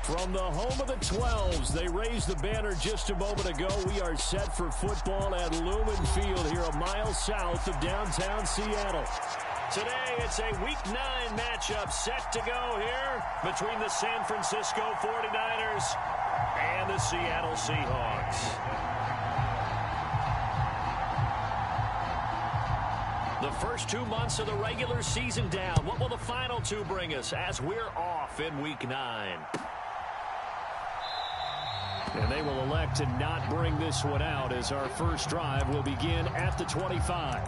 From the home of the 12s, they raised the banner just a moment ago. We are set for football at Lumen Field here a mile south of downtown Seattle. Today, it's a Week 9 matchup set to go here between the San Francisco 49ers and the Seattle Seahawks. The first 2 months of the regular season down. What will the final 2 bring us as we're off in Week 9? And they will elect to not bring this one out as our first drive will begin at the 25.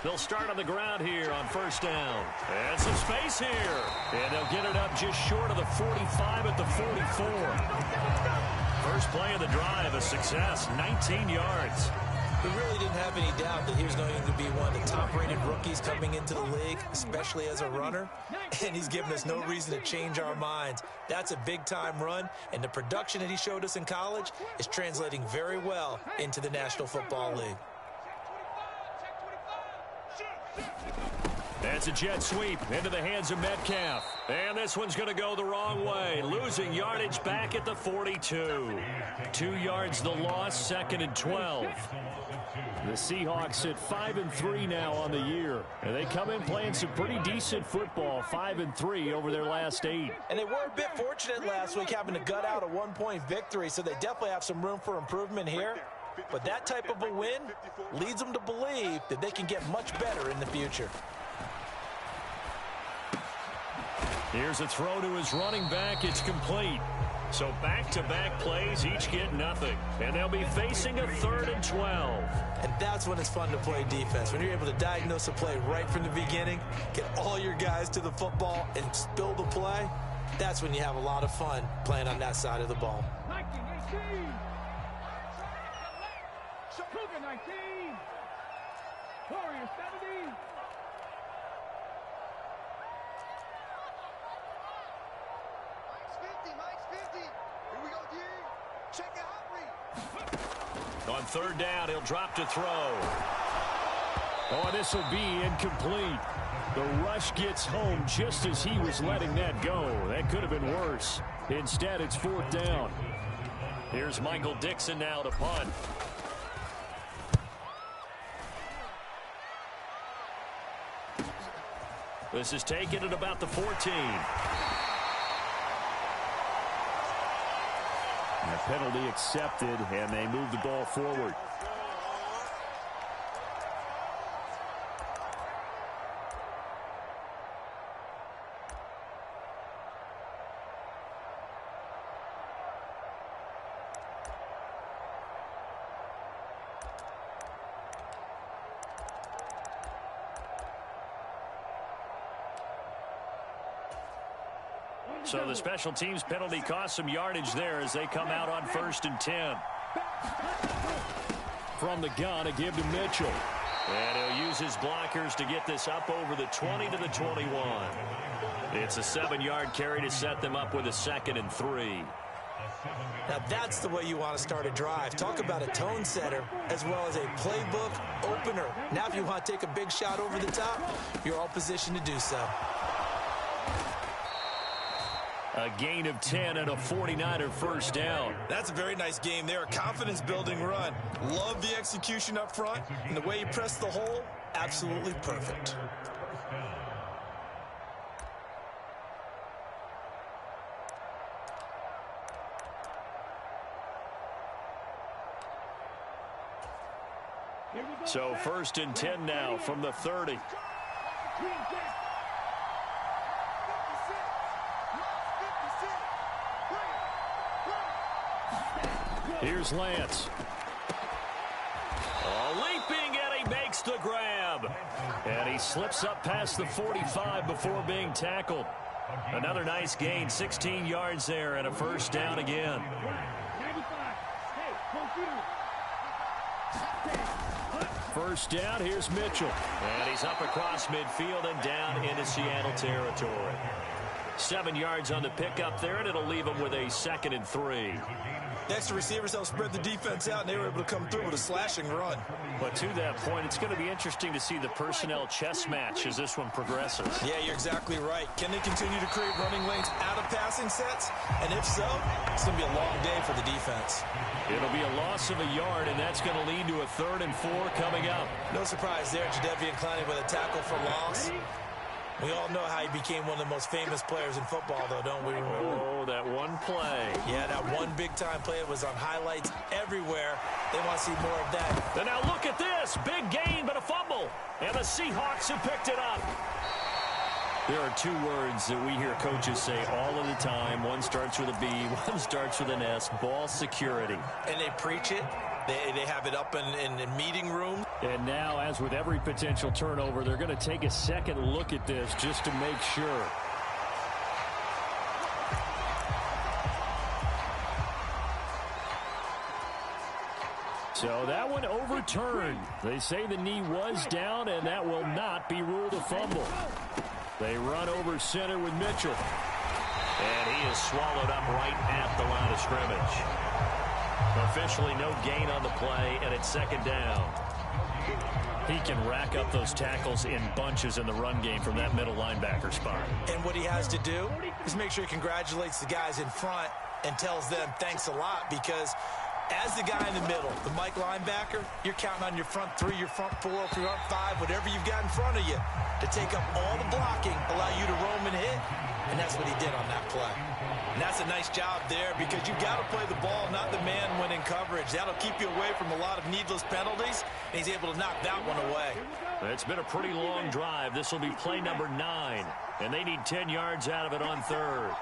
They'll start on the ground here on first down. And some space here. And they'll get it up just short of the 45 at the 44. First play of the drive, a success, 19 yards. We really didn't have any doubt that he was going to be one of the top-rated rookies coming into the league, especially as a runner. And he's given us no reason to change our minds. That's a big-time run, and the production that he showed us in college is translating very well into the National Football League. That's a jet sweep into the hands of Metcalf. And this one's going to go the wrong way. Losing yardage back at the 42. 2 yards the loss, 2nd and 12. The Seahawks at 5-3 now on the year. And they come in playing some pretty decent football, 5-3 over their last 8. And they were a bit fortunate last week having to gut out a one-point victory, so they definitely have some room for improvement here. But that type of a win leads them to believe that they can get much better in the future. Here's a throw to his running back. It's complete. So back-to-back plays, each get nothing. And they'll be facing a 3rd and 12. And that's when it's fun to play defense. When you're able to diagnose a play right from the beginning, get all your guys to the football, and spill the play, that's when you have a lot of fun playing on that side of the ball. 19. Cougar 19. Warriors 70. On 3rd down, he'll drop to throw. Oh, this will be incomplete. The rush gets home just as he was letting that go. That could have been worse. Instead, it's 4th down. Here's Michael Dixon now to punt. This is taken at about the 14. And a penalty accepted, and they move the ball forward. So the special teams penalty cost some yardage there as they come out on 1st and 10. From the gun, a give to Mitchell. And he'll use his blockers to get this up over the 20 to the 21. It's a 7-yard carry to set them up with a 2nd and 3. Now that's the way you want to start a drive. Talk about a tone setter as well as a playbook opener. Now if you want to take a big shot over the top, you're all positioned to do so. A gain of 10 and a 49er first down. That's a very nice game there. A confidence-building run. Love the execution up front. And the way he pressed the hole, absolutely perfect. So 1st and 10 now from the 30. Here's Lance. Leaping, and he makes the grab. And he slips up past the 45 before being tackled. Another nice gain, 16 yards there, and a first down again. first down. Here's Mitchell. And he's up across midfield and down into Seattle territory. 7 yards on the pickup there, and it'll leave him with a 2nd and 3. Next, the receivers helped spread the defense out, and they were able to come through with a slashing run. But to that point, it's going to be interesting to see the personnel chess match as this one progresses. Yeah, you're exactly right. Can they continue to create running lanes out of passing sets? And if so, it's going to be a long day for the defense. It'll be a loss of a yard, and that's going to lead to a 3rd and 4 coming up. No surprise there, Jadeveon Clowney with a tackle for loss. We all know how he became one of the most famous players in football, though, don't we? Oh, that one play. Yeah, that one big-time play was on highlights everywhere. They want to see more of that. And now look at this. Big gain, but a fumble. And the Seahawks have picked it up. There are 2 words that we hear coaches say all of the time. One starts with a B, one starts with an S. Ball security. And they preach it. They have it up in meeting rooms. And now, as with every potential turnover, they're going to take a second look at this just to make sure. So that one overturned. They say the knee was down, and that will not be ruled a fumble. They run over center with Mitchell. And he is swallowed up right at the line of scrimmage. Officially no gain on the play, and it's 2nd down. He can rack up those tackles in bunches in the run game from that middle linebacker spot. And what he has to do is make sure he congratulates the guys in front and tells them thanks a lot, because as the guy in the middle, the Mike linebacker, you're counting on your front 3, your front 4, your front 5, whatever you've got in front of you to take up all the blocking, allow you to roam and hit. And that's what he did on that play. And that's a nice job there, because you've got to play the ball, not the man when in coverage. That'll keep you away from a lot of needless penalties, and he's able to knock that one away. It's been a pretty long drive. This will be play number 9, and they need 10 yards out of it on 3rd.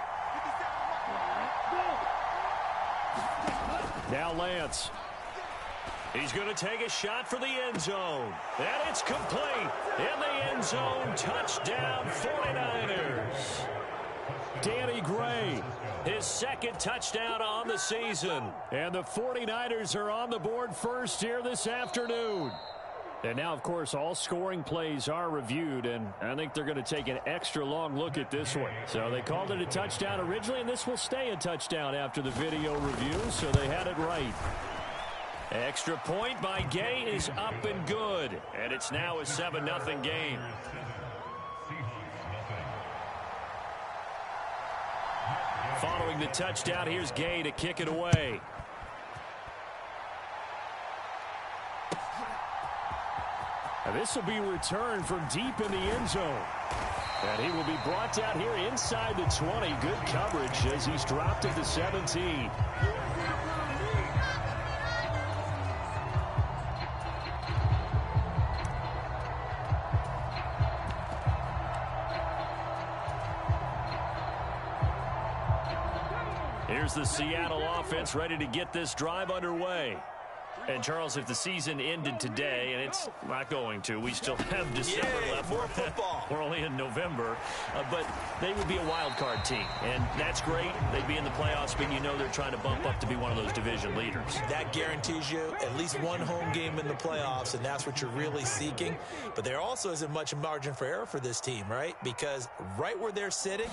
Now Lance. He's going to take a shot for the end zone. And it's complete. In the end zone, touchdown 49ers. Danny Gray, his 2nd touchdown on the season. And the 49ers are on the board first here this afternoon. And now, of course, all scoring plays are reviewed, and I think they're going to take an extra long look at this one. So they called it a touchdown originally, and this will stay a touchdown after the video review, so they had it right. Extra point by Gay is up and good, and it's now a 7-0 game. Following the touchdown, here's Gay to kick it away. Now this will be returned from deep in the end zone. And he will be brought down here inside the 20. Good coverage as he's dropped at the 17. Here's the Seattle offense ready to get this drive underway. And, Charles, if the season ended today, and it's not going to, we still have December left. More football. We're only in November. But they would be a wild card team. And that's great. They'd be in the playoffs, but you know they're trying to bump up to be one of those division leaders. That guarantees you at least one home game in the playoffs, and that's what you're really seeking. But there also isn't much margin for error for this team, right? Because right where they're sitting,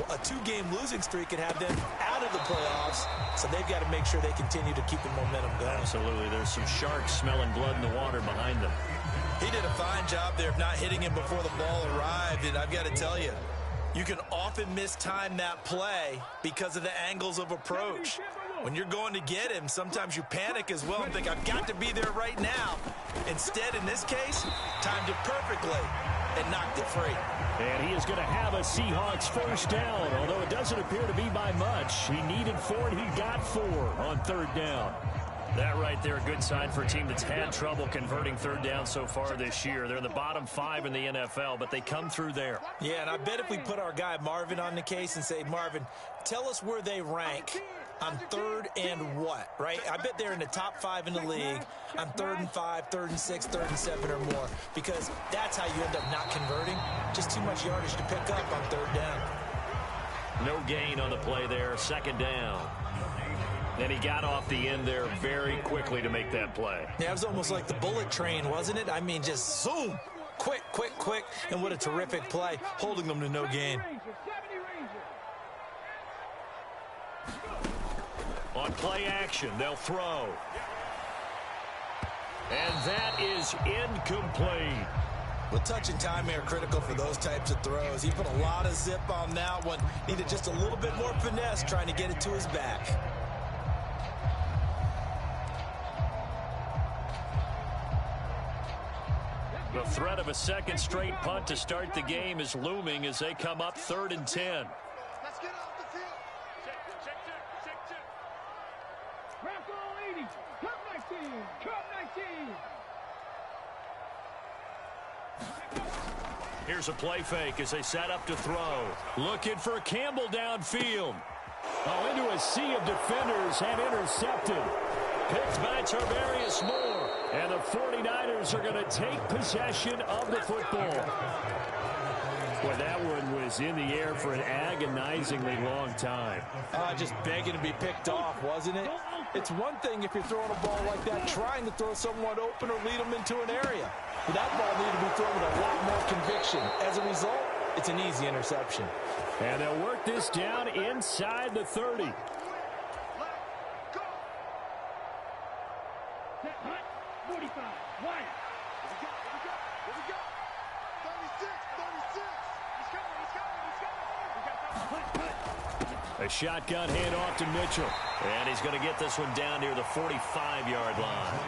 a 2-game losing streak could have them out of the playoffs, so they've got to make sure they continue to keep the momentum going. Absolutely. There's some sharks smelling blood in the water behind them. He did a fine job there of not hitting him before the ball arrived, and I've got to tell you, you can often mistime that play because of the angles of approach. When you're going to get him, sometimes you panic as well and think, I've got to be there right now. Instead, in this case, timed it perfectly and knocked it free. And he is going to have a Seahawks first down, although it doesn't appear to be by much. He needed 4, and he got 4 on 3rd down. That right there, a good sign for a team that's had trouble converting 3rd down so far this year. They're in the bottom 5 in the NFL, but they come through there. Yeah, and I bet if we put our guy Marvin on the case and say, Marvin, tell us where they rank on 3rd and what, right? I bet they're in the top 5 in the league on 3rd and 5, 3rd and 6, 3rd and 7 or more, because that's how you end up not converting. Just too much yardage to pick up on 3rd down. No gain on the play there, 2nd down. And he got off the end there very quickly to make that play. Yeah, it was almost like the bullet train, wasn't it? I mean, just zoom. Quick, quick, quick. And what a terrific play, holding them to no gain. On play action, they'll throw. And that is incomplete. Well, touch and timing are critical for those types of throws. He put a lot of zip on that one. Needed just a little bit more finesse trying to get it to his back. The threat of a second straight punt to start the game is looming as they come up 3rd and 10. Let's get off the field. Check two. Crack all 80. Come 19. Come 19. Here's a play fake as they set up to throw. Looking for Campbell downfield. Oh, into a sea of defenders and intercepted. Picked by Tarvarius Moore. And the 49ers are going to take possession of the football. Boy, that one was in the air for an agonizingly long time. Just begging to be picked off, wasn't it? It's one thing if you're throwing a ball like that, trying to throw someone open or lead them into an area. But that ball needed to be thrown with a lot more conviction. As a result, it's an easy interception. And they'll work this down inside the 30. A shotgun handoff to Mitchell. And he's going to get this one down near the 45-yard line.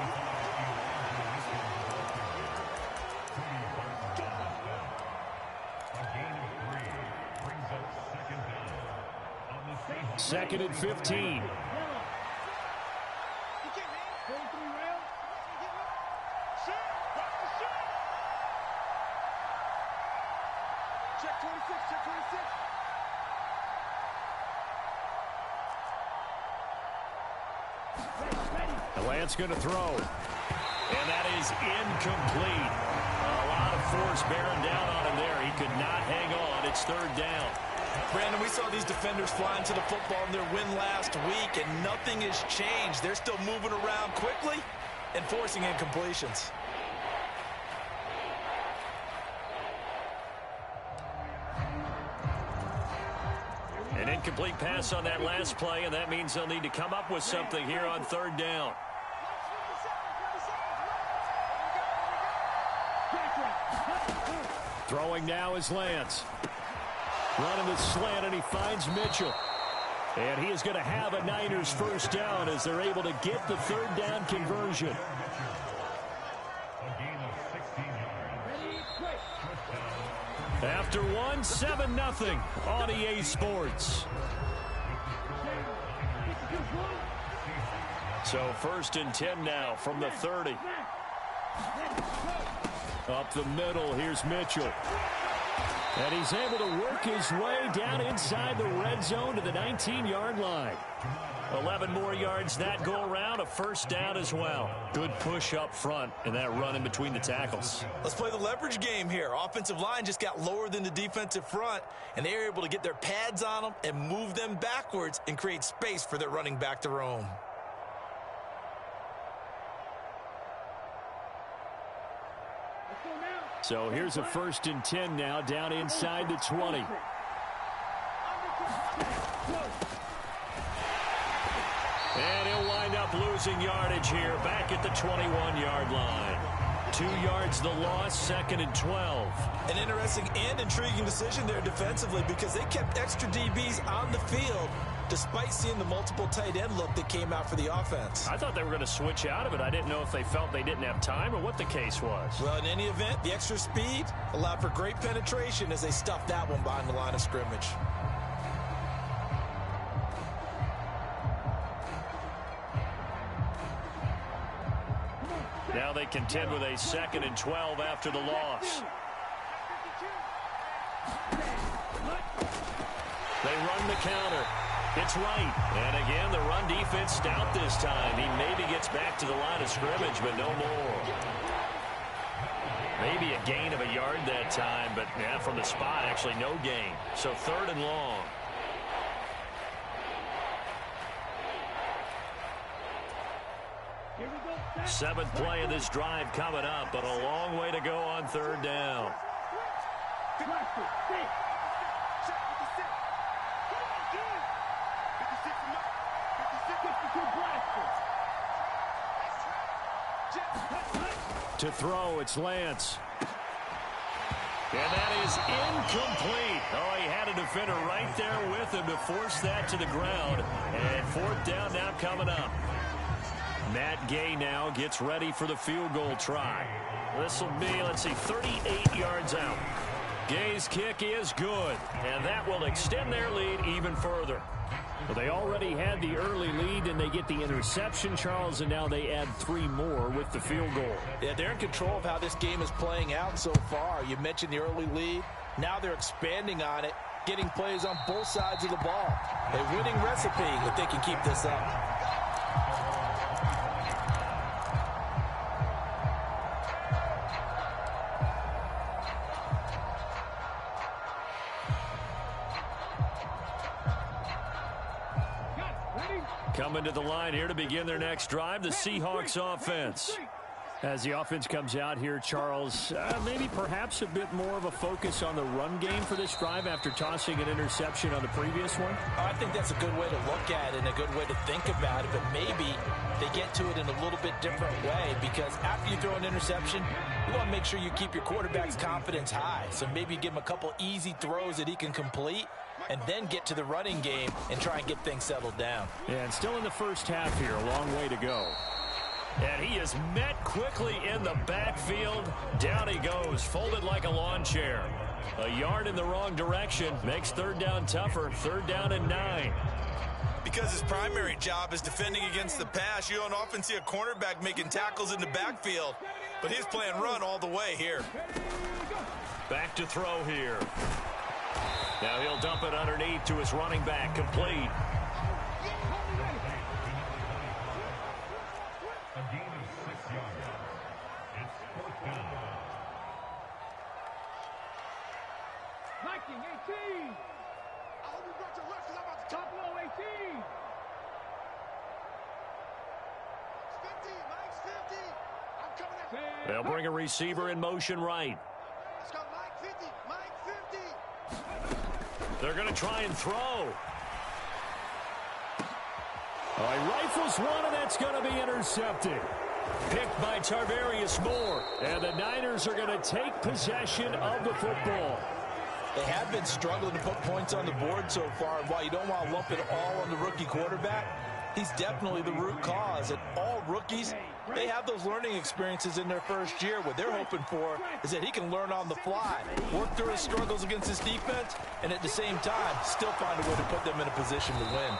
Second and 15. Check 26, check 26. The Lance going to throw. And that is incomplete. A lot of force bearing down on him there. He could not hang on. It's 3rd down. Brandon, we saw these defenders flying to the football in their win last week, and nothing has changed. They're still moving around quickly and forcing incompletions. An incomplete pass on that last play, and that means they'll need to come up with something here on 3rd down. Throwing now is Lance. Running the slant, and he finds Mitchell. And he is going to have a Niners first down as they're able to get the 3rd down conversion. After one, 7-0 on EA Sports. So 1st and 10 now from the 30. Up the middle, here's Mitchell. And he's able to work his way down inside the red zone to the 19-yard line. 11 more yards that go around, a first down as well. Good push up front and that run in between the tackles. Let's play the leverage game here. Offensive line just got lower than the defensive front, and they were able to get their pads on them and move them backwards and create space for their running back to roam. So here's a 1st and 10 now down inside the 20. And he'll wind up losing yardage here back at the 21-yard line. 2 yards the loss, 2nd and 12. An interesting and intriguing decision there defensively because they kept extra DBs on the field despite seeing the multiple tight end look that came out for the offense. I thought they were going to switch out of it. I didn't know if they felt they didn't have time or what the case was. Well, in any event, the extra speed allowed for great penetration as they stuffed that one behind the line of scrimmage. Now they contend with a 2nd and 12 after the loss. They run the counter. It's right. And again, the run defense stout this time. He maybe gets back to the line of scrimmage, but no more. Maybe a gain of a yard that time, but yeah, from the spot, actually no gain. So 3rd and long. Seventh play of this drive coming up, but a long way to go on third down. To throw, it's Lance. And that is incomplete. Oh, he had a defender right there with him to force that to the ground. And fourth down now coming up. Matt Gay now gets ready for the field goal try. This will be, let's see, 38 yards out. Gay's kick is good, and that will extend their lead even further. Well, they already had the early lead, and they get the interception, Charles, and now they add 3 more with the field goal. Yeah, they're in control of how this game is playing out so far. You mentioned the early lead. Now they're expanding on it, getting plays on both sides of the ball. A winning recipe if they can keep this up. Coming to the line here to begin their next drive, the Seahawks offense. As the offense comes out here, Charles, maybe perhaps a bit more of a focus on the run game for this drive after tossing an interception on the previous one? I think that's a good way to look at it and a good way to think about it, but maybe they get to it in a little bit different way, because after you throw an interception, you want to make sure you keep your quarterback's confidence high. So maybe give him a couple easy throws that he can complete, and then get to the running game and try and get things settled down. Yeah, and still in the first half here, a long way to go. And he is met quickly in the backfield. Down he goes, folded like a lawn chair. A yard in the wrong direction makes third down tougher. Third down and 9. Because his primary job is defending against the pass, you don't often see a cornerback making tackles in the backfield. But he's playing run all the way here. Back to throw here. Now he'll dump it underneath to his running back, complete. A gain of 6 yards. It's fourth down. Viking 18. I hope you brought your left because I'm about to top low 18. 50, Mike's 50. I'm coming at you. They'll bring a receiver in motion right. Let's go, Mike 50. Mike 50. They're going to try and throw. Oh, he rifles one, and that's going to be intercepted. Picked by Tarvarius Moore. And the Niners are going to take possession of the football. They have been struggling to put points on the board so far. And while you don't want to lump it all on the rookie quarterback, he's definitely the root cause. And all rookies, they have those learning experiences in their first year. What they're hoping for is that he can learn on the fly, work through his struggles against his defense, and at the same time, still find a way to put them in a position to win.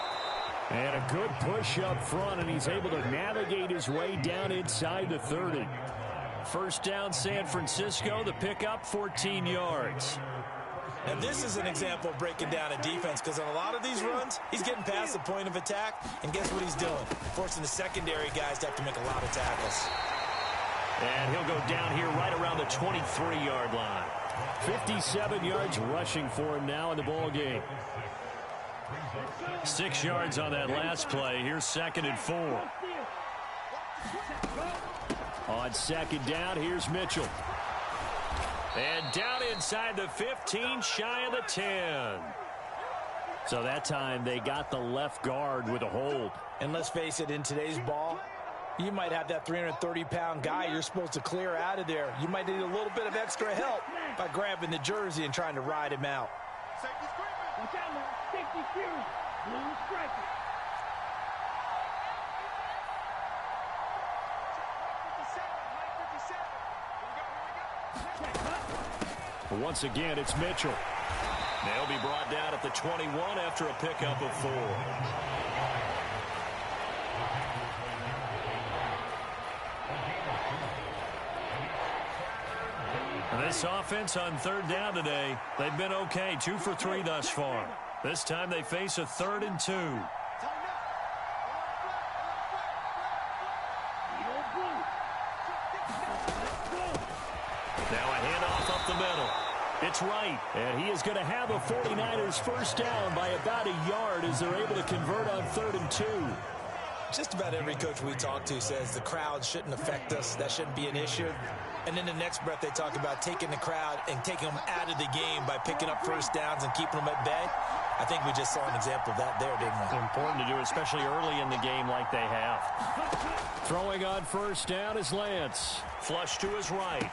And a good push up front, and he's able to navigate his way down inside the 30. First down, San Francisco. The pickup, 14 yards. And this is an example of breaking down a defense, because on a lot of these runs, he's getting past the point of attack, and guess what he's doing? Forcing the secondary guys to have to make a lot of tackles. And he'll go down here right around the 23-yard line. 57 yards rushing for him now in the ball game. 6 yards on that last play. Here's 2nd and 4. On second down, here's Mitchell. And down inside the 15, shy of the 10. So that time they got the left guard with a hold. And let's face it, in today's ball, you might have that 330-pound guy you're supposed to clear out of there. You might need a little bit of extra help by grabbing the jersey and trying to ride him out. Watch out, man. Safety clear. Blue striker. Once again, it's Mitchell. They'll be brought down at the 21 after a pickup of 4. This offense on third down today, they've been okay. 2 for 3 thus far. This time they face a 3rd and 2. Now a handoff up the middle. It's right, and he is going to have a 49ers first down by about a yard as they're able to convert on 3rd and 2. Just about every coach we talk to says the crowd shouldn't affect us. That shouldn't be an issue. And then the next breath they talk about taking the crowd and taking them out of the game by picking up first downs and keeping them at bay. I think we just saw an example of that there, didn't we? It's important to do, especially early in the game like they have. Throwing on first down is Lance. Flush to his right.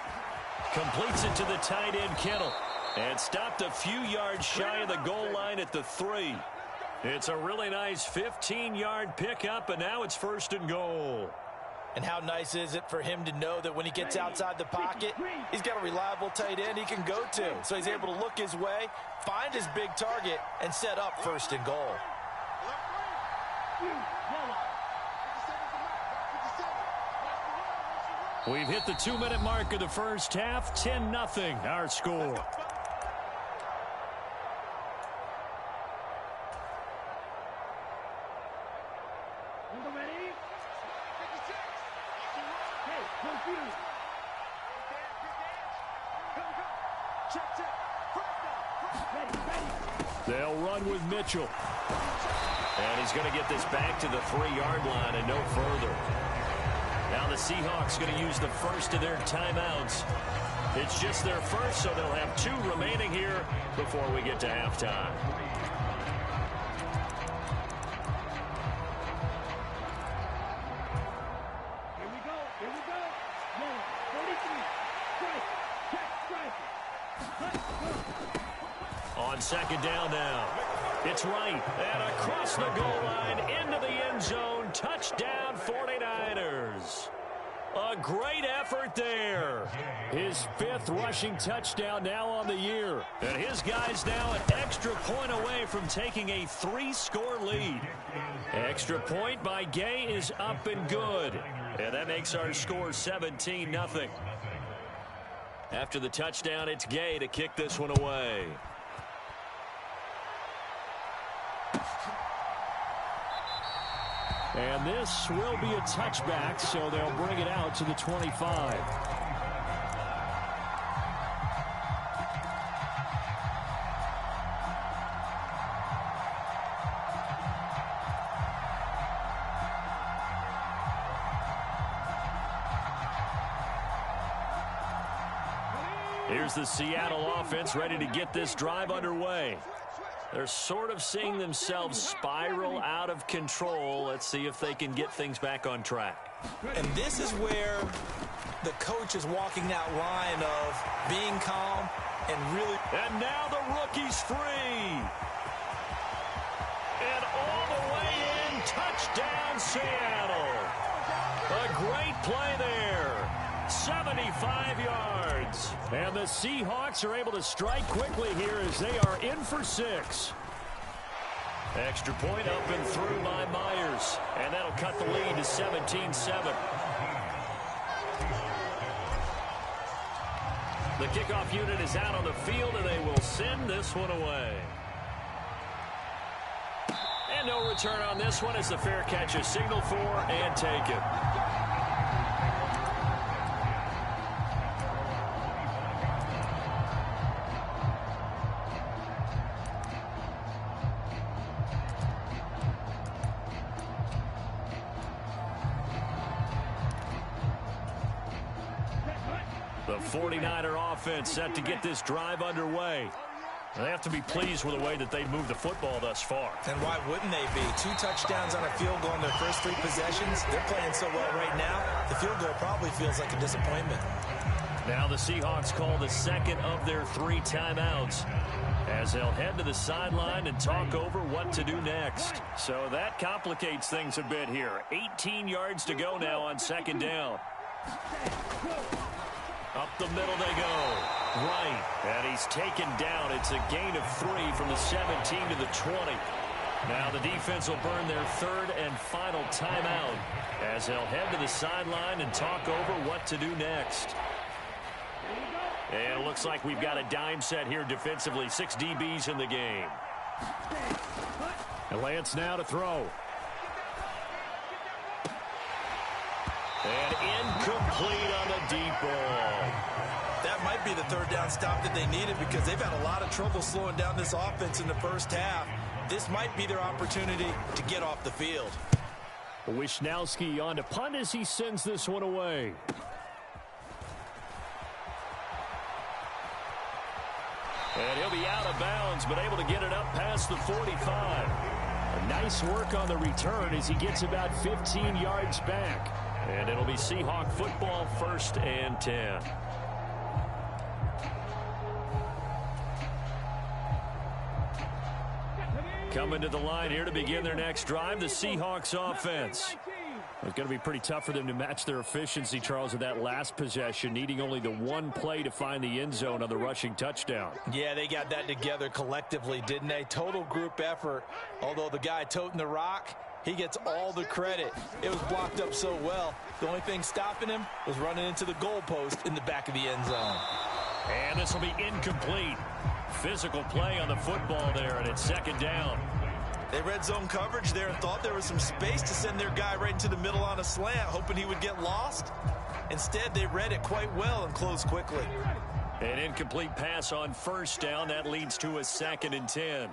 Completes it to the tight end, Kittle. And stopped a few yards shy of the goal line at the 3. It's a really nice 15-yard pickup, and now it's 1st and goal. And how nice is it for him to know that when he gets outside the pocket, he's got a reliable tight end he can go to. So he's able to look his way, find his big target, and set up 1st and goal. We've hit the 2-minute mark of the first half. 10-0 our score. They'll run with Mitchell. And he's going to get this back to the 3-yard line and no further. Now the Seahawks going to use the first of their timeouts. It's just their first, so they'll have 2 remaining here before we get to halftime. Here we go. Now, 43. On 2nd down now. It's right. And across the goal line into the end zone. Touchdown 49ers. A great effort there. His 5th rushing touchdown now on the year. And his guys now an extra point away from taking a 3-score lead. Extra point by Gay is up and good. And that makes our score 17-0. After the touchdown, it's Gay to kick this one away. And this will be a touchback, so they'll bring it out to the 25. Here's the Seattle offense ready to get this drive underway. They're sort of seeing themselves spiral out of control. Let's see if they can get things back on track. And this is where the coach is walking that line of being calm and really... And now the rookie's free. And all the way in, touchdown Seattle. A great play there. 75 yards. And the Seahawks are able to strike quickly here as they are in for 6. Extra point up and through by Myers. And that'll cut the lead to 17-7. The kickoff unit is out on the field, and they will send this one away. And no return on this one as the fair catch is signaled for and taken. The 49er offense set to get this drive underway. They have to be pleased with the way that they've moved the football thus far. And why wouldn't they be? 2 touchdowns on a field goal in their first 3 possessions. They're playing so well right now, the field goal probably feels like a disappointment. Now the Seahawks call the 2nd of their 3 timeouts as they'll head to the sideline and talk over what to do next. So that complicates things a bit here. 18 yards to go now on 2nd down. Up the middle they go. Right. And he's taken down. It's a gain of 3 from the 17 to the 20. Now the defense will burn their 3rd and final timeout as they'll head to the sideline and talk over what to do next. And it looks like we've got a dime set here defensively. 6 DBs in the game. And Lance now to throw. And incomplete on the deep ball. That might be the 3rd down stop that they needed because they've had a lot of trouble slowing down this offense in the first half. This might be their opportunity to get off the field. Wisnowski on to punt as he sends this one away. And he'll be out of bounds, but able to get it up past the 45. Nice work on the return as he gets about 15 yards back. And it'll be Seahawk football, 1st and 10. Coming to the line here to begin their next drive, the Seahawks offense. It's going to be pretty tough for them to match their efficiency, Charles, with that last possession, needing only the one play to find the end zone on the rushing touchdown. Yeah, they got that together collectively, didn't they? Total group effort. Although the guy toting the rock, he gets all the credit. It was blocked up so well. The only thing stopping him was running into the goalpost in the back of the end zone. And this will be incomplete. Physical play on the football there, and it's 2nd down. They red zone coverage there and thought there was some space to send their guy right into the middle on a slant, hoping he would get lost. Instead, they read it quite well and closed quickly. An incomplete pass on 1st down. That leads to a 2nd and 10.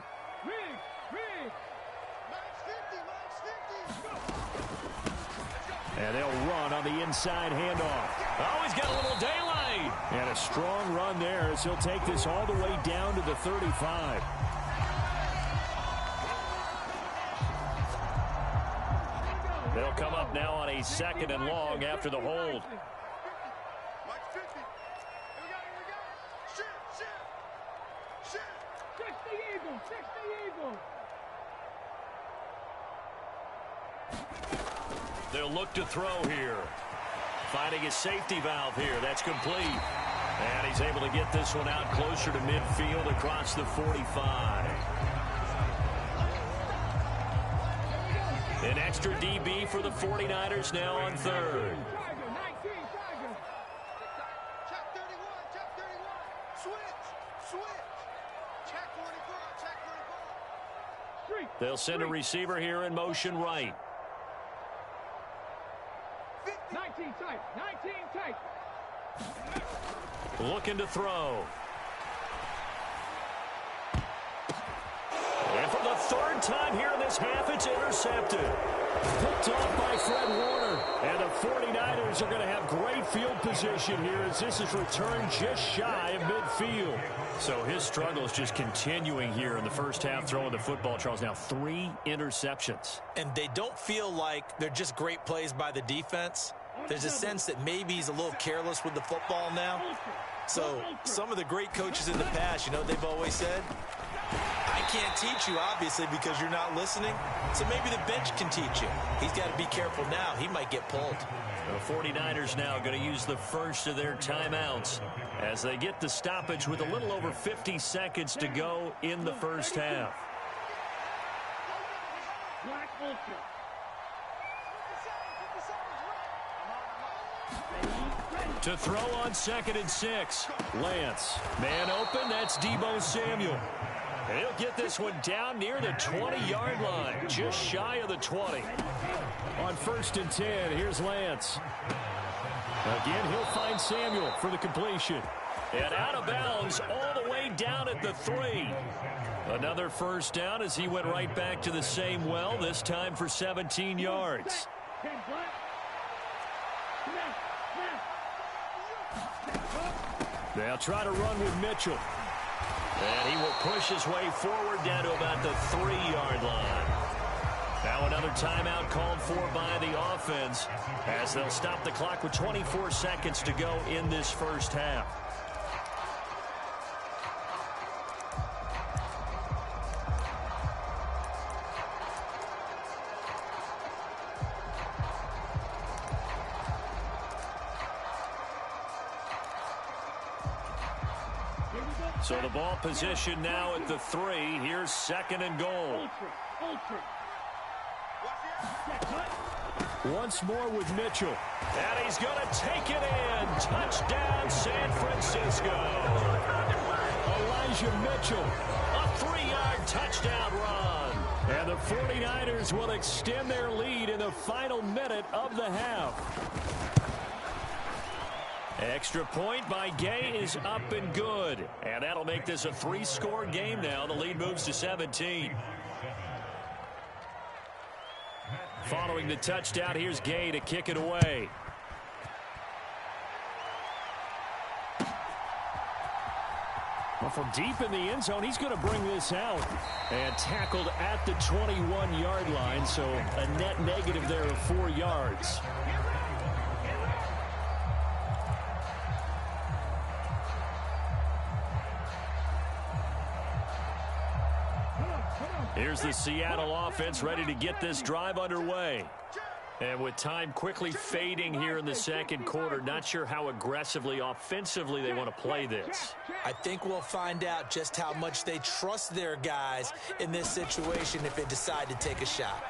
And they'll run on the inside handoff. Oh, he's got a little daylight. And a strong run there as he'll take this all the way down to the 35. They'll come up now on a 2nd and long after the hold. They'll look to throw here. Finding a safety valve here. That's complete. And he's able to get this one out closer to midfield across the 45. An extra DB for the 49ers now on 3rd. They'll send a receiver here in motion right. 19 tight. 19 tight. Looking to throw. And for the 3rd time here in this half, it's intercepted. Picked off by Fred Warner. And the 49ers are going to have great field position here as this is returned just shy of midfield. So his struggle is just continuing here in the first half, throwing the football, Charles. Now 3 interceptions. And they don't feel like they're just great plays by the defense. There's a sense that maybe he's a little careless with the football now. So some of the great coaches in the past, you know, they've always said, I can't teach you, obviously, because you're not listening. So maybe the bench can teach you. He's got to be careful now. He might get pulled. The 49ers now going to use the first of their timeouts as they get the stoppage with a little over 50 seconds to go in the first half. To throw on 2nd and 6. Lance. Man open. That's Deebo Samuel. And he'll get this one down near the 20-yard line. Just shy of the 20. On 1st and 10, here's Lance. Again, he'll find Samuel for the completion. And out of bounds all the way down at the 3. Another 1st down as he went right back to the same well, this time for 17 yards. They'll try to run with Mitchell. And he will push his way forward down to about the 3-yard line. Now another timeout called for by the offense as they'll stop the clock with 24 seconds to go in this first half. So the ball position now at the 3. Here's 2nd and goal. Once more with Mitchell. And he's going to take it in. Touchdown, San Francisco. Elijah Mitchell, a 3-yard touchdown run. And the 49ers will extend their lead in the final minute of the half. Extra point by Gay is up and good. And that'll make this a 3-score game now. The lead moves to 17. Following the touchdown, here's Gay to kick it away. Well, from deep in the end zone, he's going to bring this out. And tackled at the 21-yard line, so a net negative there of 4 yards. Here's the Seattle offense ready to get this drive underway. And with time quickly fading here in the second quarter, not sure how aggressively, offensively they want to play this. I think we'll find out just how much they trust their guys in this situation if they decide to take a shot.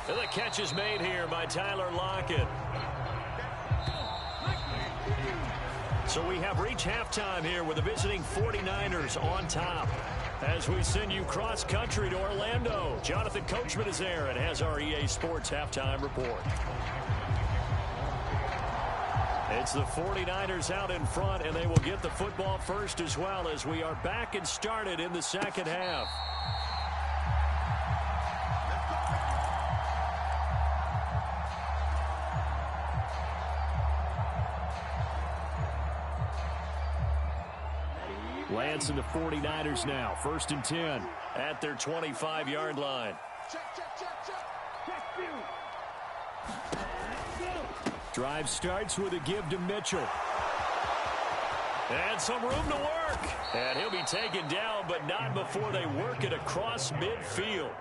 And the catch is made here by Tyler Lockett. So we have reached halftime here with the visiting 49ers on top. As we send you cross-country to Orlando, Jonathan Coachman is there and has our EA Sports halftime report. It's the 49ers out in front, and they will get the football first as well as we are back and started in the second half. Lance and the 49ers now. 1st and 10 at their 25-yard line. Drive starts with a give to Mitchell. And some room to work. And he'll be taken down, but not before they work it across midfield.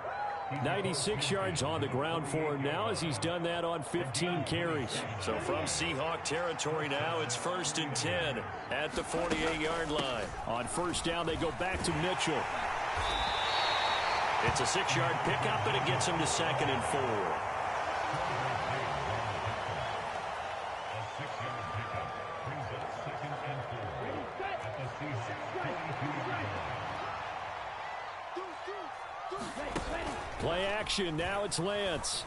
96 yards on the ground for him now as he's done that on 15 carries. So from Seahawk territory now, it's 1st and 10 at the 48-yard line. On 1st down, they go back to Mitchell. It's a 6-yard pickup, and it gets him to 2nd and 4. Play action. Now it's Lance.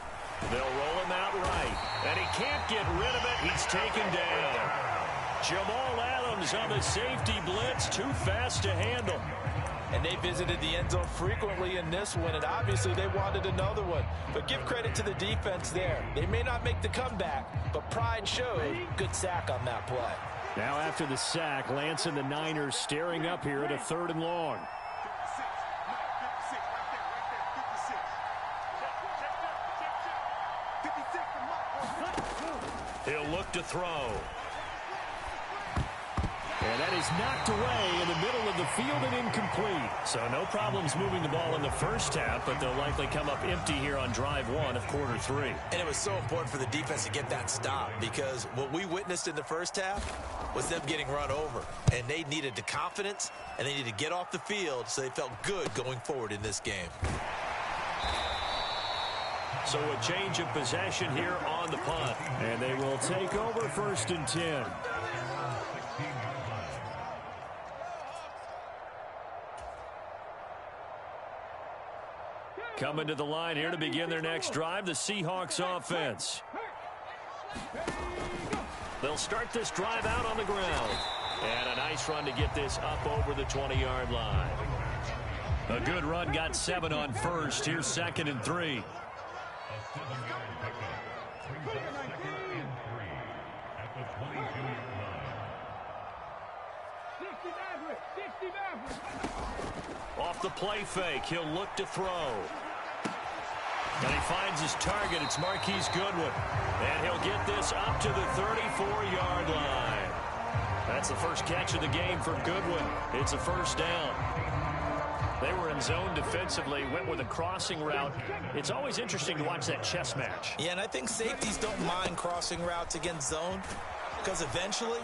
They'll roll him out right. And he can't get rid of it. He's taken down. Jamal Adams on the safety blitz. Too fast to handle. And they visited the end zone frequently in this one, and obviously they wanted another one. But give credit to the defense there. They may not make the comeback, but pride showed. Good sack on that play. Now after the sack, Lance and the Niners staring up here at a 3rd and long. He'll look to throw. And that is knocked away in the middle of the field and incomplete. So no problems moving the ball in the first half, but they'll likely come up empty here on drive 1 of quarter 3. And it was so important for the defense to get that stop because what we witnessed in the first half was them getting run over. And they needed the confidence, and they needed to get off the field so they felt good going forward in this game. So a change of possession here on the punt. And they will take over 1st and 10. Coming to the line here to begin their next drive, the Seahawks offense. They'll start this drive out on the ground. And a nice run to get this up over the 20-yard line. A good run, got 7 on 1st. Here's 2nd and 3. Off the play fake, he'll look to throw. And he finds his target. It's Marquise Goodwin. And he'll get this up to the 34-yard line. That's the first catch of the game for Goodwin. It's a 1st down. They were in zone defensively, went with a crossing route. It's always interesting to watch that chess match. Yeah, and I think safeties don't mind crossing routes against zone because eventually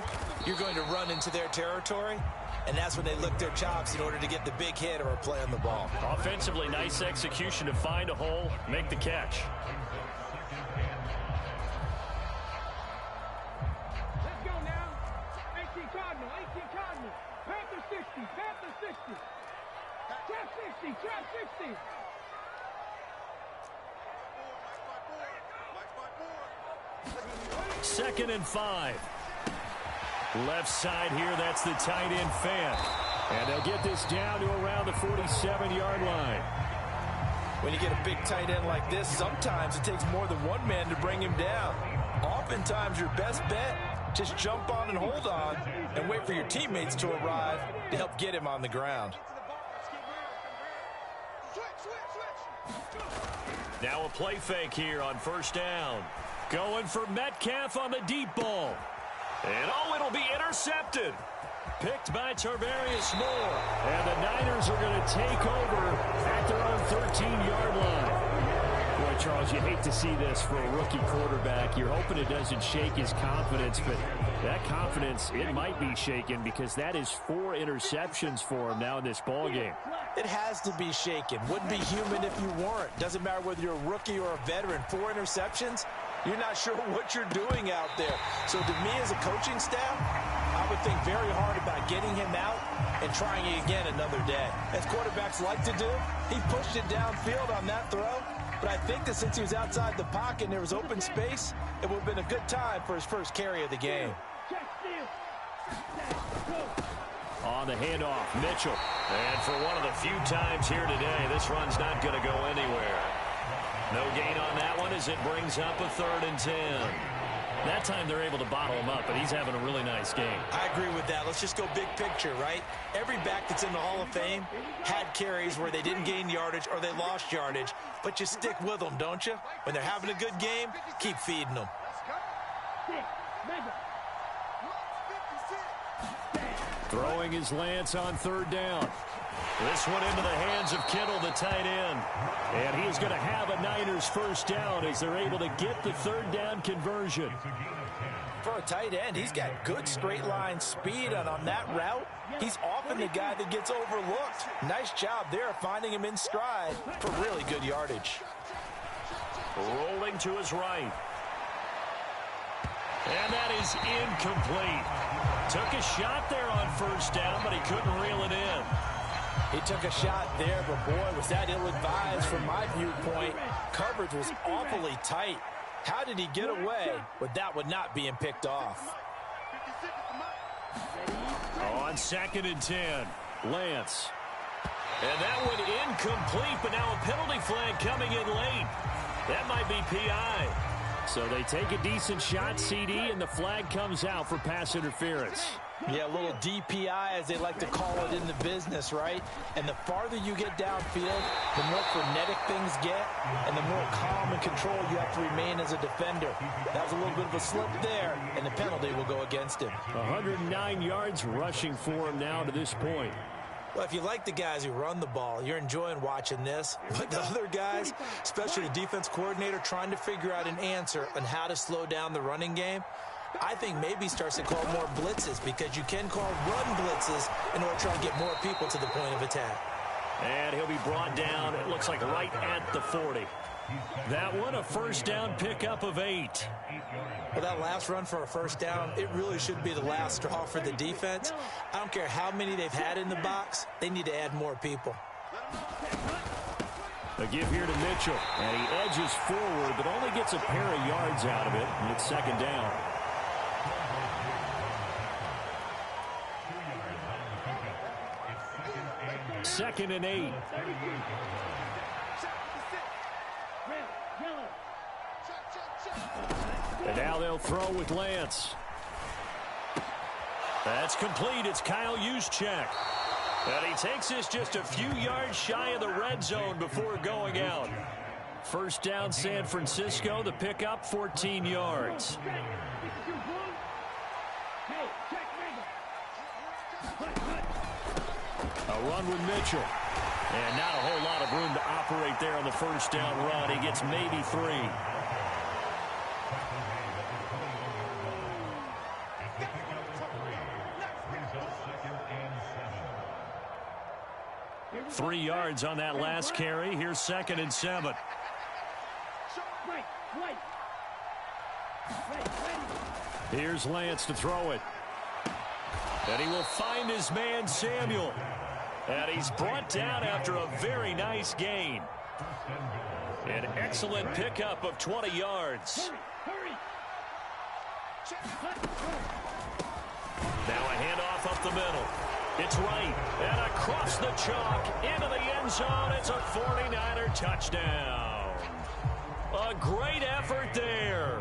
you're going to run into their territory, and that's when they lick their chops in order to get the big hit or a play on the ball. Offensively, nice execution to find a hole, make the catch. Let's go now. 18 Cardinal, 18 Cardinal. Panther 60, Panther 60. Trap 60, trap 60. 2nd and 5. Left side here, that's the tight end Fant. And they'll get this down to around the 47-yard line. When you get a big tight end like this, sometimes it takes more than one man to bring him down. Oftentimes, your best bet, just jump on and hold on and wait for your teammates to arrive to help get him on the ground. Now a play fake here on first down. Going for Metcalf on the deep ball. And oh, it'll be intercepted. Picked by Tarvarius Moore. And the Niners are going to take over at their own 13-yard line. Boy, Charles, you hate to see this for a rookie quarterback. You're hoping it doesn't shake his confidence, but that confidence, it might be shaken because that is 4 interceptions for him now in this ballgame. It has to be shaken. Wouldn't be human if you weren't. Doesn't matter whether you're a rookie or a veteran. 4 interceptions, you're not sure what you're doing out there. So to me as a coaching staff, I would think very hard about getting him out and trying it again another day. As quarterbacks like to do, he pushed it downfield on that throw. But I think that since he was outside the pocket and there was open space, it would have been a good time for his first carry of the game. On the handoff, Mitchell. And for one of the few times here today, this run's not going to go anywhere. No gain on that one as it brings up a 3rd and 10. That time they're able to bottle him up, but he's having a really nice game. I agree with that. Let's just go big picture, right? Every back that's in the Hall of Fame had carries where they didn't gain yardage or they lost yardage, but you stick with them, don't you? When they're having a good game, keep feeding them. Throwing his Lance on 3rd down. This one into the hands of Kittle, the tight end. And he is going to have a Niners first down as they're able to get the 3rd down conversion. For a tight end, he's got good straight line speed, and on that route, he's often the guy that gets overlooked. Nice job there finding him in stride for really good yardage. Rolling to his right. And that is incomplete. Took a shot there on first down, but he couldn't reel it in. He took a shot there, but boy, was that ill-advised from my viewpoint. Coverage was awfully tight. How did he get away with that one not being picked off? On 2nd and 10, Lance. And that one incomplete, but now a penalty flag coming in late. That might be PI. So they take a decent shot, CD, and the flag comes out for pass interference. Yeah, a little DPI, as they like to call it in the business, right? And the farther you get downfield, the more frenetic things get, and the more calm and control you have to remain as a defender. That was a little bit of a slip there, and the penalty will go against him. 109 yards rushing for him now to this point. Well, if you like the guys who run the ball, you're enjoying watching this. But the other guys, especially the defense coordinator, trying to figure out an answer on how to slow down the running game, I think maybe starts to call more blitzes, because you can call run blitzes in order to try and get more people to the point of attack. And he'll be brought down, it looks like right at the 40. That one, a first down pickup of 8. Well, that last run for a first down, it really should be the last straw for the defense. I don't care how many they've had in the box, they need to add more people. A give here to Mitchell, and he edges forward, but only gets a pair of yards out of it, and it's 2nd down. Second and 8. And now they'll throw with Lance. That's complete. It's Kyle Juszczyk. And he takes this just a few yards shy of the red zone before going out. First down, San Francisco. The pickup, 14 yards. A run with Mitchell. And not a whole lot of room to operate there on the first down run. He gets maybe 3. 3 yards on that last carry. Here's 2nd and 7. Here's Lance to throw it. And he will find his man, Samuel. And he's brought down after a very nice gain. An excellent pickup of 20 yards. Now a handoff up the middle. It's right, and across the chalk, into the end zone. It's a 49er touchdown. A great effort there.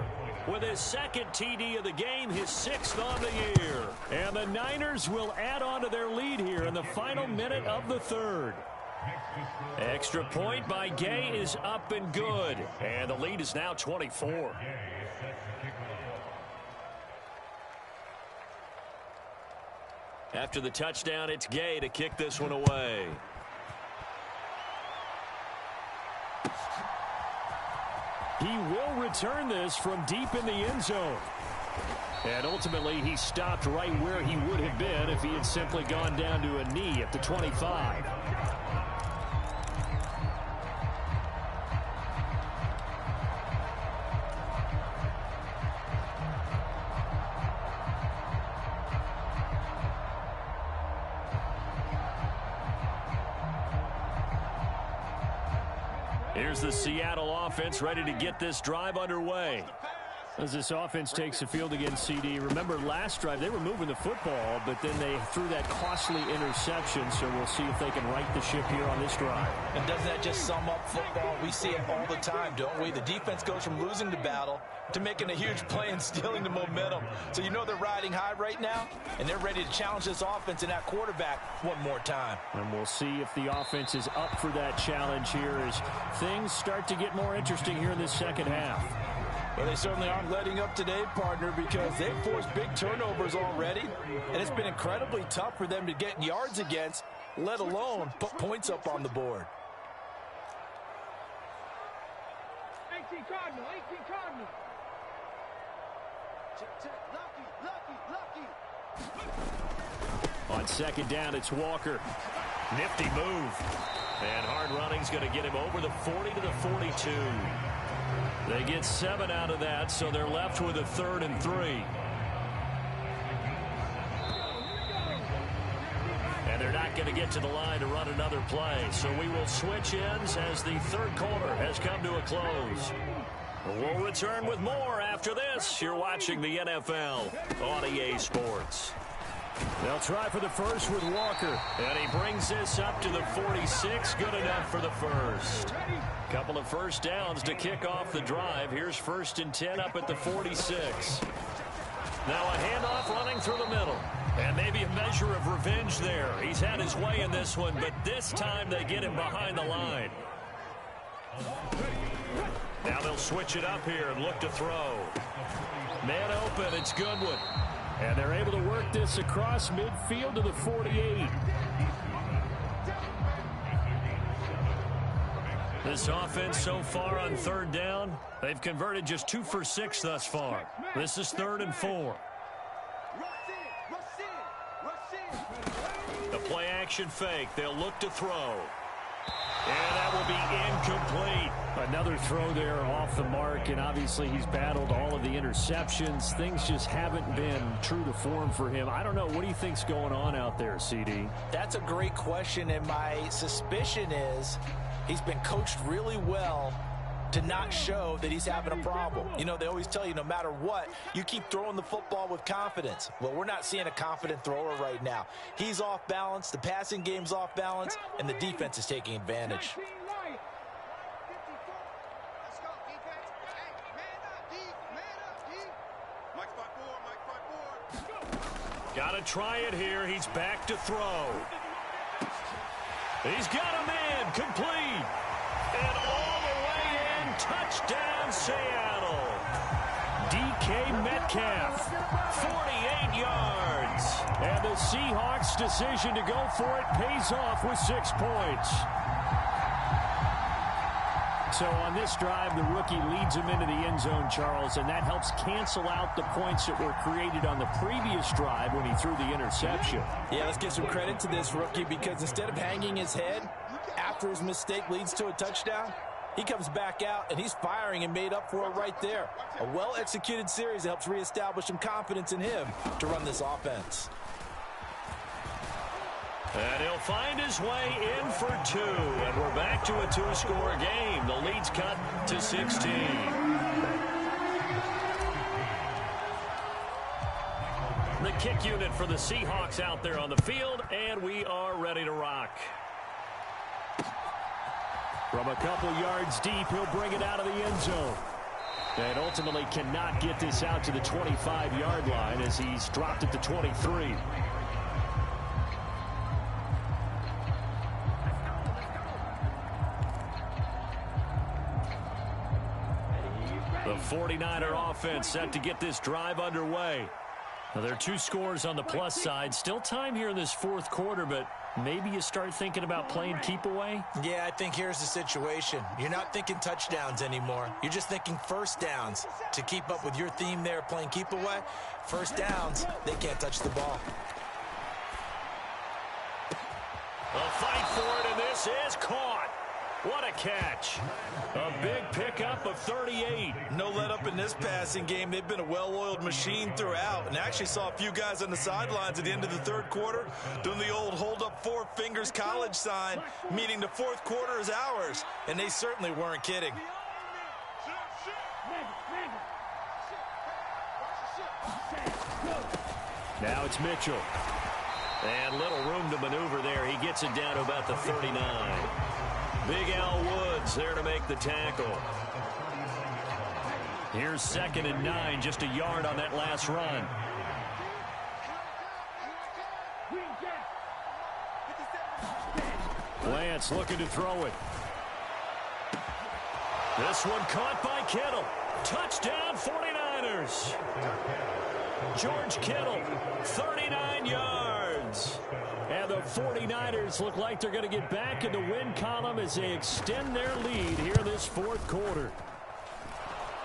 With his second TD of the game, his 6th on the year. And the Niners will add on to their lead here in the final minute of the 3rd. Extra point by Gay is up and good. And the lead is now 24. After the touchdown, it's Gay to kick this one away. He will return this from deep in the end zone. And ultimately, he stopped right where he would have been if he had simply gone down to a knee at the 25. Here's the Seattle offense ready to get this drive underway. As this offense takes the field against CD, remember last drive they were moving the football, but then they threw that costly interception, so we'll see if they can right the ship here on this drive. And doesn't that just sum up football? We see it all the time, don't we? The defense goes from losing the battle to making a huge play and stealing the momentum. So you know they're riding high right now, and they're ready to challenge this offense and that quarterback one more time. And we'll see if the offense is up for that challenge here as things start to get more interesting here in this second half. Well, they certainly aren't letting up today, partner, because they've forced big turnovers already, and it's been incredibly tough for them to get yards against, let alone put points up on the board. 18 Cardinal, 18 Cardinal. Lucky. On second down, it's Walker. Nifty move. And hard running's going to get him over the 40 to the 42. They get 7 out of that, so they're left with a 3rd and 3. And they're not going to get to the line to run another play. So we will switch ends as the 3rd quarter has come to a close. We'll return with more after this. You're watching the NFL on EA Sports. They'll try for the first with Walker. And he brings this up to the 46. Good enough for the first. Couple of first downs to kick off the drive. Here's 1st and 10 up at the 46. Now a handoff running through the middle. And maybe a measure of revenge there. He's had his way in this one, but this time they get him behind the line. Now they'll switch it up here and look to throw. Man open, it's Goodwin. And they're able to work this across midfield to the 48. This offense so far on 3rd down, they've converted just 2 for 6 thus far. This is 3rd and 4. The play action fake. They'll look to throw. And that will be incomplete. Another throw there off the mark, and obviously he's battled all of the interceptions. Things just haven't been true to form for him. I don't know. What do you think's going on out there, CD? That's a great question, and my suspicion is he's been coached really well to not show that he's having a problem. You know, they always tell you no matter what, you keep throwing the football with confidence. Well, we're not seeing a confident thrower right now. He's off balance, the passing game's off balance, and the defense is taking advantage. Got to try it here. He's back to throw. He's got a man complete. And all the way in, touchdown Seattle. DK Metcalf, 48 yards. And the Seahawks' decision to go for it pays off with 6 points. So on this drive, the rookie leads him into the end zone, Charles, and that helps cancel out the points that were created on the previous drive when he threw the interception. Yeah, let's give some credit to this rookie because instead of hanging his head after his mistake leads to a touchdown, he comes back out and he's firing and made up for it right there. A well-executed series that helps reestablish some confidence in him to run this offense. And he'll find his way in for 2. And we're back to a 2-score game. The lead's cut to 16. The kick unit for the Seahawks out there on the field, and we are ready to rock. From a couple yards deep, he'll bring it out of the end zone. And ultimately cannot get this out to the 25-yard line as he's dropped it to 23. The 49er offense set to get this drive underway. Now, there are 2 scores on the plus side. Still time here in this fourth quarter, but maybe you start thinking about playing keep away? Yeah, I think here's the situation. You're not thinking touchdowns anymore. You're just thinking first downs. To keep up with your theme there, playing keep away, first downs, they can't touch the ball. A fight for it, and this is caught. What a catch. A big pickup of 38. No let up in this passing game. They've been a well-oiled machine throughout, and actually saw a few guys on the sidelines at the end of the third quarter doing the old hold up 4 fingers college sign, meaning the fourth quarter is ours, and they certainly weren't kidding. Now it's Mitchell. And little room to maneuver there. He gets it down to about the 39. Big Al Woods there to make the tackle. Here's 2nd and 9, just a yard on that last run. Lance looking to throw it. This one caught by Kittle. Touchdown 49ers. George Kittle, 39 yards. And the 49ers look like they're going to get back in the win column as they extend their lead here in this fourth quarter.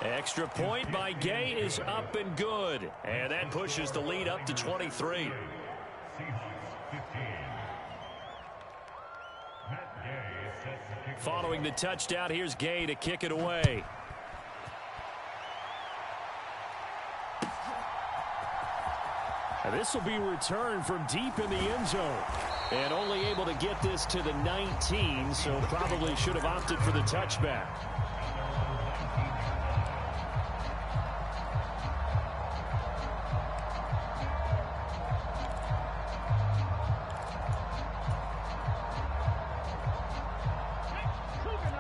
Extra point by Gay is up and good. And that pushes the lead up to 23. Following the touchdown, here's Gay to kick it away. This will be returned from deep in the end zone. And only able to get this to the 19, so probably should have opted for the touchback.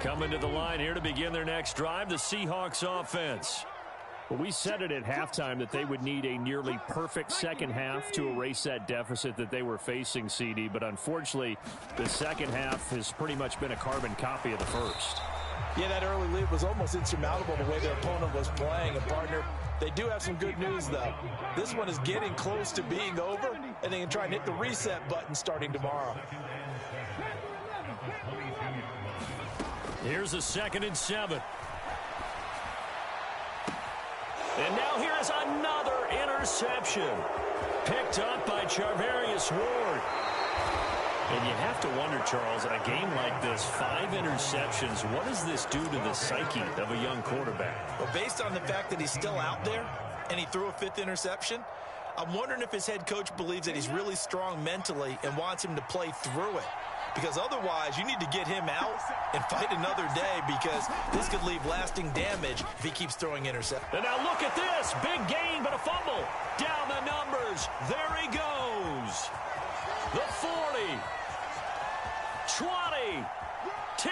Coming to the line here to begin their next drive, the Seahawks offense. Well, we said it at halftime that they would need a nearly perfect second half to erase that deficit that they were facing, CD. But unfortunately, the second half has pretty much been a carbon copy of the first. Yeah, that early lead was almost insurmountable the way their opponent was playing. And, partner, they do have some good news, though. This one is getting close to being over, and they can try and hit the reset button starting tomorrow. Here's a 2nd and 7. And now here is another interception. Picked up by Charvarius Ward. And you have to wonder, Charles, in a game like this, 5 interceptions, what does this do to the psyche of a young quarterback? Well, based on the fact that he's still out there and he threw a 5th interception, I'm wondering if his head coach believes that he's really strong mentally and wants him to play through it. Because otherwise, you need to get him out and fight another day, because this could leave lasting damage if he keeps throwing interceptions. And now look at this. Big gain, but a fumble. Down the numbers. There he goes. The 40. 20. 10.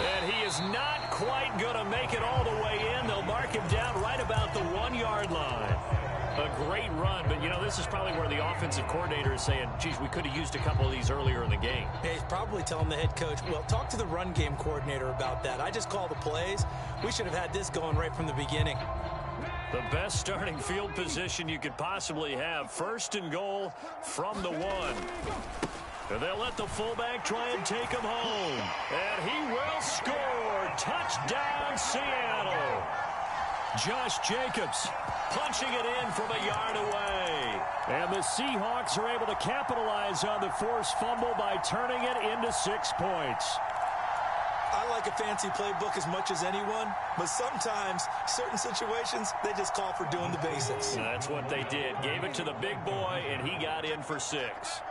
And he is not quite going to make it all the way in. They'll mark him down right about the 1-yard line. A great run, but, you know, this is probably where the offensive coordinator is saying, geez, we could have used a couple of these earlier in the game. Yeah, he's probably telling the head coach, well, talk to the run game coordinator about that. I just call the plays. We should have had this going right from the beginning. The best starting field position you could possibly have. 1st and goal from the 1. And they'll let the fullback try and take him home. And he will score. Touchdown, Seattle. Josh Jacobs punching it in from a yard away. And the Seahawks are able to capitalize on the forced fumble by turning it into 6 points. I like a fancy playbook as much as anyone, but sometimes certain situations, they just call for doing the basics. And that's what they did. Gave it to the big boy, and he got in for 6.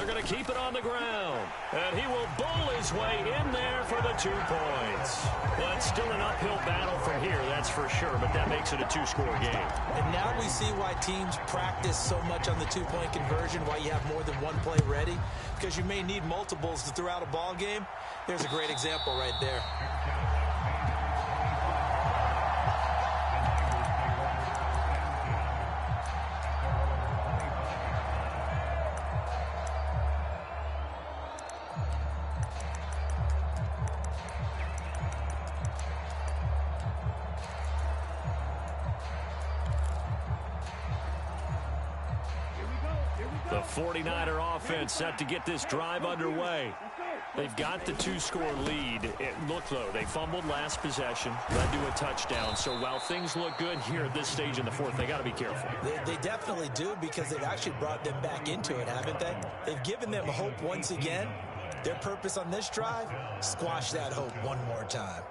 They're going to keep it on the ground. And he will bowl his way in there for the 2 points. Well, it's still an uphill battle from here, that's for sure, but that makes it a 2-score game. And now we see why teams practice so much on the 2-point conversion, why you have more than one play ready, because you may need multiples to throw out a ball game. There's a great example right there. The 49er offense set to get this drive underway. They've got the 2-score lead. Look, though, they fumbled last possession, led to a touchdown. So while things look good here at this stage in the fourth, they got to be careful. They definitely do, because they've actually brought them back into it, haven't they? They've given them hope once again. Their purpose on this drive, squash that hope one more time.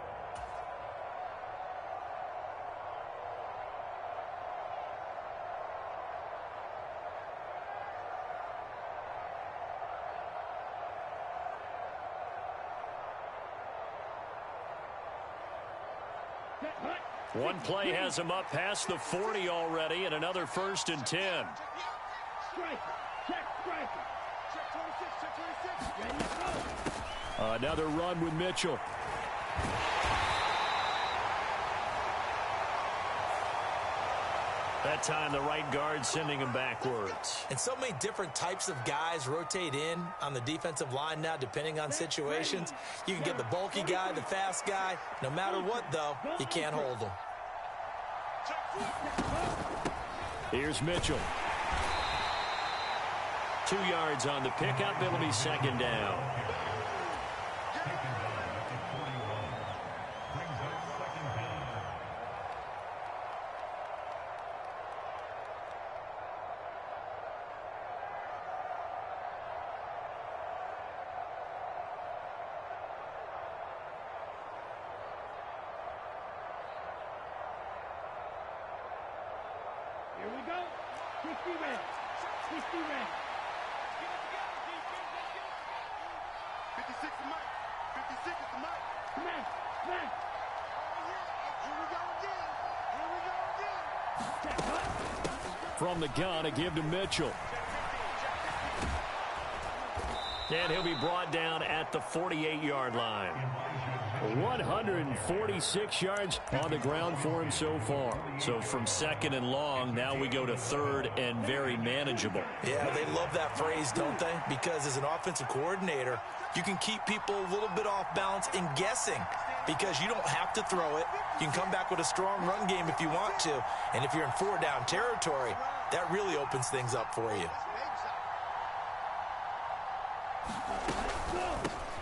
One play has him up past the 40 already, and another 1st and 10. Striker. Check striker. Check 26. Check 26. Ready to go. Another run with Mitchell. That time the right guard sending him backwards. And so many different types of guys rotate in on the defensive line now, depending on situations. You can get the bulky guy, the fast guy. No matter what, though, you can't hold them. Here's Mitchell. 2 yards on the pickup. It'll be 2nd down. Here we go. 60 red. 60 red. 56 is Mike. 56 is the Mike. Smash. Smash. Here we go again. Here we go again. From the gun, a give to Mitchell. And he'll be brought down at the 48-yard line. 146 yards on the ground for him so far. So from 2nd and long, now we go to 3rd and very manageable. Yeah, they love that phrase, don't they? Because as an offensive coordinator, you can keep people a little bit off balance and guessing, because you don't have to throw it. You can come back with a strong run game if you want to. And if you're in 4-down territory, that really opens things up for you.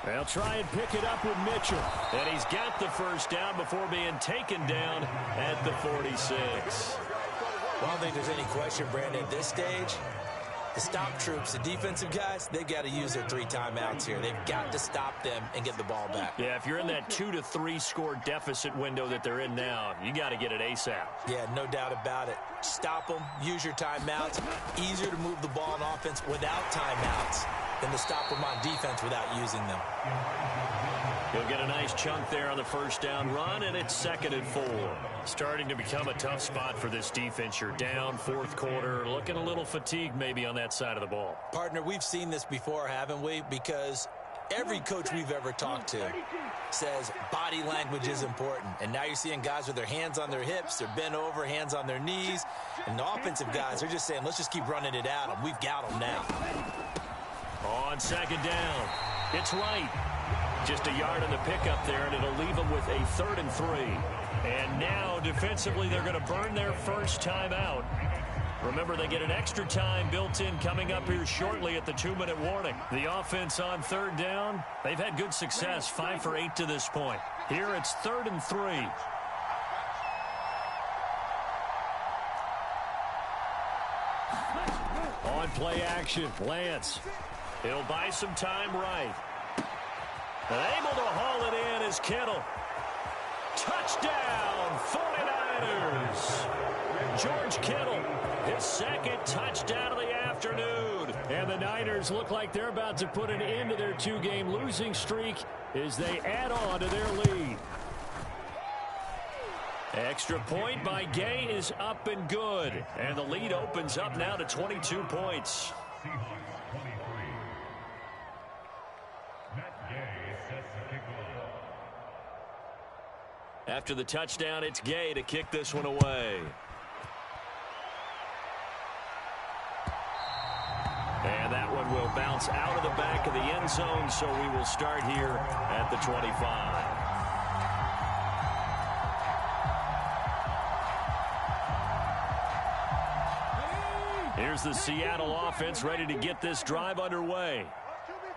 They'll try and pick it up with Mitchell. And he's got the 1st down before being taken down at the 46. Well, I don't think there's any question, Brandon, at this stage, the stop troops, the defensive guys, they've got to use their 3 timeouts here. They've got to stop them and get the ball back. Yeah, if you're in that 2 to 3 score deficit window that they're in now, you got to get it ASAP. Yeah, no doubt about it. Stop them, use your timeouts. Easier to move the ball on offense without timeouts than to stop them on defense without using them. He'll get a nice chunk there on the 1st down run, and it's 2nd and 4. Starting to become a tough spot for this defense. You're down 4th quarter, looking a little fatigued maybe on that side of the ball. Partner, we've seen this before, haven't we? Because every coach we've ever talked to says body language is important. And now you're seeing guys with their hands on their hips, they're bent over, hands on their knees. And the offensive guys are just saying, let's just keep running it at them. We've got them now. On 2nd down, it's right. Just a yard on the pickup there, and it'll leave them with a 3rd and 3. And now, defensively, they're going to burn their 1st time out. Remember, they get an extra time built in coming up here shortly at the 2-minute warning. The offense on 3rd down, they've had good success, 5 for 8 to this point. Here it's 3rd and 3. On play action, Lance. He'll buy some time right. And able to haul it in is Kittle. Touchdown, 49ers. George Kittle his second touchdown of the afternoon. And the Niners look like they're about to put an end to their two-game losing streak as they add on to their lead. Extra point by Gay is up and good. And the lead opens up now to 22 points. After the touchdown, it's Gay to kick this one away. And that one will bounce out of the back of the end zone, so we will start here at the 25. Here's the Seattle offense ready to get this drive underway.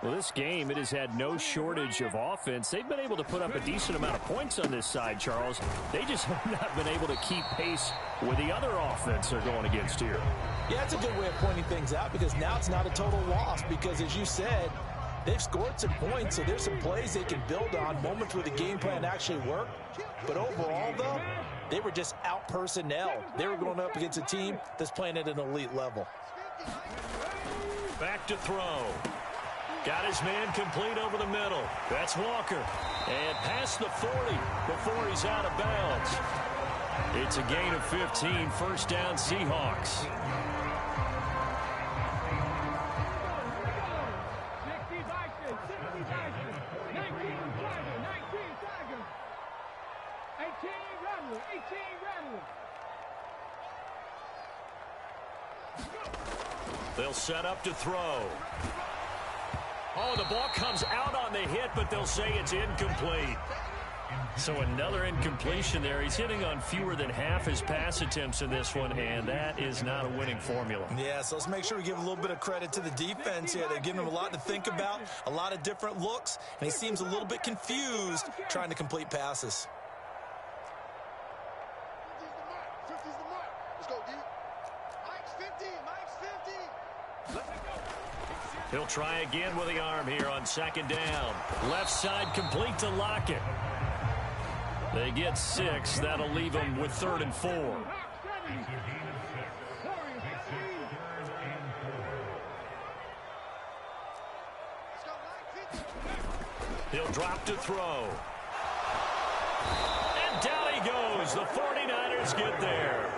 Well, this game, it has had no shortage of offense. They've been able to put up a decent amount of points on this side, Charles. They just have not been able to keep pace with the other offense they're going against here. Yeah, it's a good way of pointing things out because now it's not a total loss because, as you said, they've scored some points, so there's some plays they can build on, moments where the game plan actually worked. But overall, though, they were just out-personnel. They were going up against a team that's playing at an elite level. Back to throw. Got his man complete over the middle. That's Walker. And past the 40 before he's out of bounds. It's a gain of 15, first down Seahawks. They'll set up to throw. Oh, the ball comes out on the hit, but they'll say it's incomplete. So another incompletion there. He's hitting on fewer than half his pass attempts in this one, and that is not a winning formula. Yeah, so let's make sure we give a little bit of credit to the defense here. They've given him a lot to think about, a lot of different looks, and he seems a little bit confused trying to complete passes. 50's the mark. Let's go, D. Mike's 50. Mike's 50. He'll try again with the arm here on second down. Left side complete to Lockett. They get 6. That'll leave them with 3rd and 4. He'll drop to throw. And down he goes. The 49ers get there.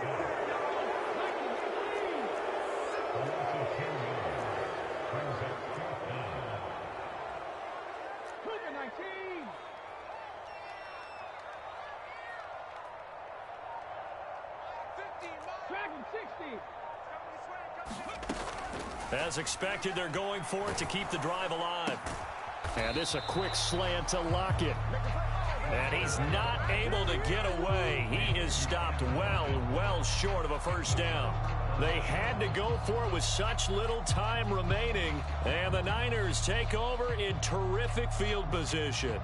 As expected, they're going for it to keep the drive alive. And this a quick slant to Lockett. And he's not able to get away. He is stopped well short of a first down. They had to go for it with such little time remaining. And the Niners take over in terrific field position.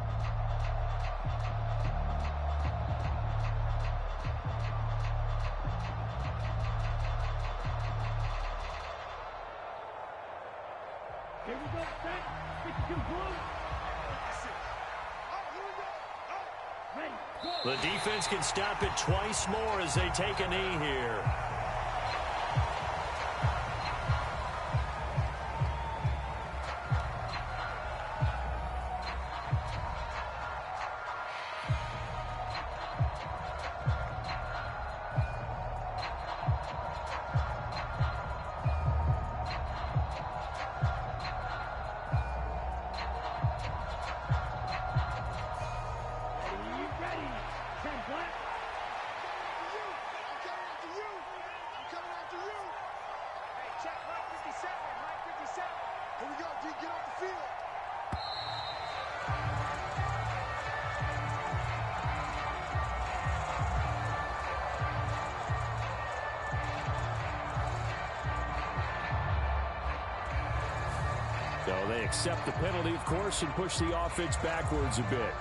The defense can stop it twice more as they take a knee here. So they accept the penalty, of course, and push the offense backwards a bit.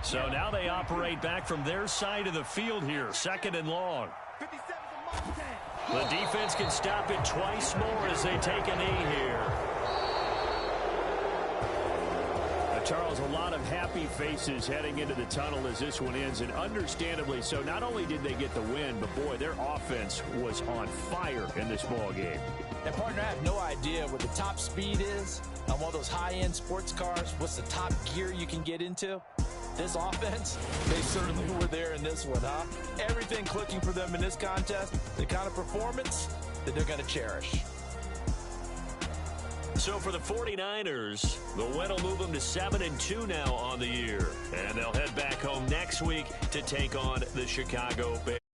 So now they operate back from their side of the field here, 2nd and long. 57's a must-have. The defense can stop it twice more as they take a knee here. Charles, a lot of happy faces heading into the tunnel as this one ends, and understandably so. Not only did they get the win, but, boy, their offense was on fire in this ball game. And, partner, I have no idea what the top speed is on one of those high-end sports cars. What's the top gear you can get into? This offense, they certainly were there in this one, huh? Everything clicking for them in this contest, the kind of performance that they're going to cherish. So for the 49ers, the win will move them to 7-2 now on the year. And they'll head back home next week to take on the Chicago Bears.